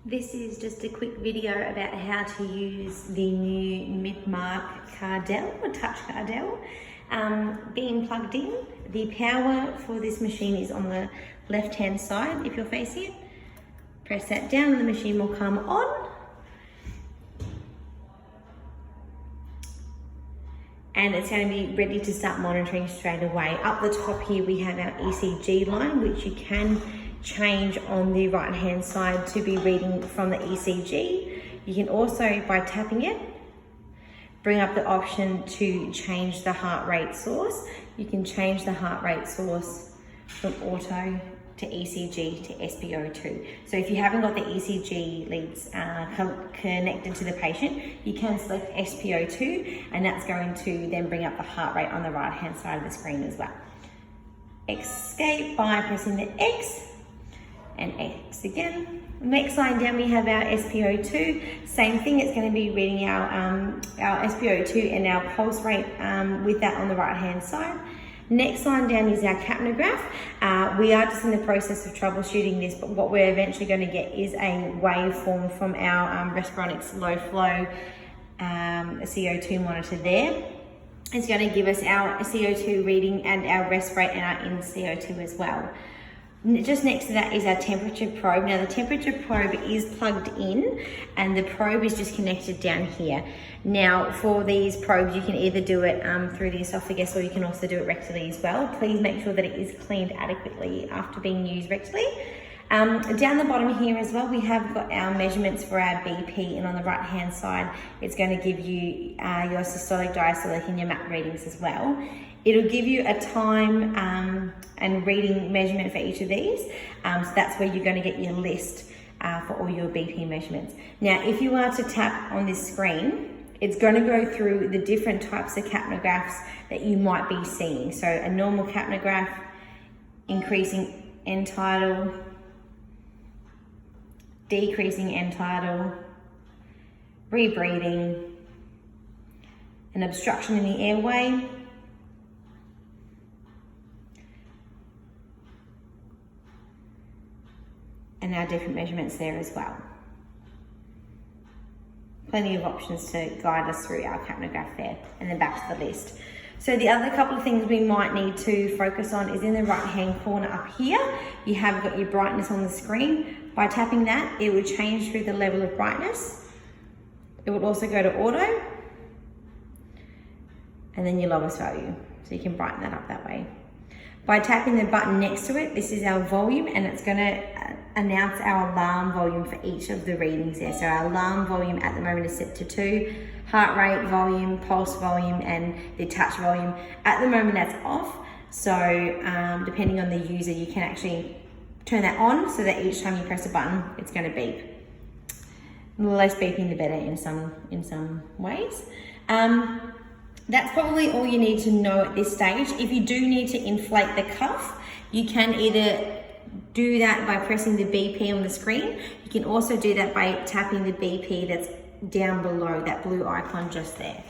This is just a quick video about how to use the new Midmark Cardell, or touch Cardell, being plugged in. The power for this machine is on the left hand side if you're facing it. Press that down and the machine will come on. And it's going to be ready to start monitoring straight away. Up the top here we have our ECG line, which you can change on the right hand side to be reading from the ECG. You can also, by tapping it, bring up the option to change the heart rate source. You can change the heart rate source from auto to ECG to SpO2. So if you haven't got the ECG leads connected to the patient, you can select SpO2 and that's going to then bring up the heart rate on the right hand side of the screen as well. Escape by pressing the X and X again. Next line down we have our SpO2. Same thing, it's going to be reading our SpO2 and our pulse rate with that on the right hand side. Next line down is our capnograph. We are just in the process of troubleshooting this, but what we're eventually going to get is a waveform from our Respironics low flow CO2 monitor there. It's going to give us our CO2 reading and our rest rate and our in CO2 as well. Just next to that is our temperature probe. Now the temperature probe is plugged in and the probe is just connected down here. Now for these probes, you can either do it through the esophagus or you can also do it rectally as well. Please make sure that it is cleaned adequately after being used rectally. Down the bottom here as well, we have got our measurements for our BP, and on the right hand side, it's going to give you your systolic, diastolic and your MAP readings as well. It'll give you a time and reading measurement for each of these. So that's where you're going to get your list for all your BP measurements. Now, if you are to tap on this screen, it's going to go through the different types of capnographs that you might be seeing. So a normal capnograph, increasing end tidal, decreasing end tidal, rebreathing, an obstruction in the airway, and our different measurements there as well. Plenty of options to guide us through our capnograph there, and then back to the list. So the other couple of things we might need to focus on is in the right hand corner up here, you have got your brightness on the screen. By tapping that, it will change through the level of brightness. It will also go to auto, and then your lowest value. So you can brighten that up that way. By tapping the button next to it, this is our volume, and it's going to announce our alarm volume for each of the readings there. So our alarm volume at the moment is set to 2, heart rate volume, pulse volume, and the touch volume. At the moment that's off, so depending on the user, you can actually turn that on so that each time you press a button, it's going to beep. The less beeping, the better in some ways. That's probably all you need to know at this stage. If you do need to inflate the cuff, you can either do that by pressing the BP on the screen. You can also do that by tapping the BP that's down below, that blue icon just there.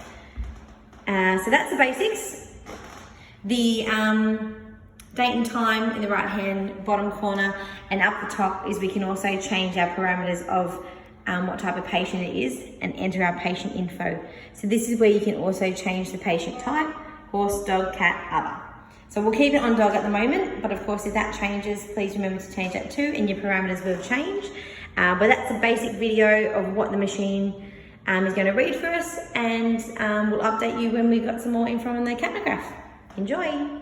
So that's the basics. The date and time in the right hand bottom corner, and up the top is we can also change our parameters of what type of patient it is and enter our patient info. So this is where you can also change the patient type: horse, dog, cat, other. So we'll keep it on dog at the moment, but of course if that changes, please remember to change that too, and your parameters will change. But that's a basic video of what the machine is going to read for us, and we'll update you when we've got some more info on the capnograph. Enjoy!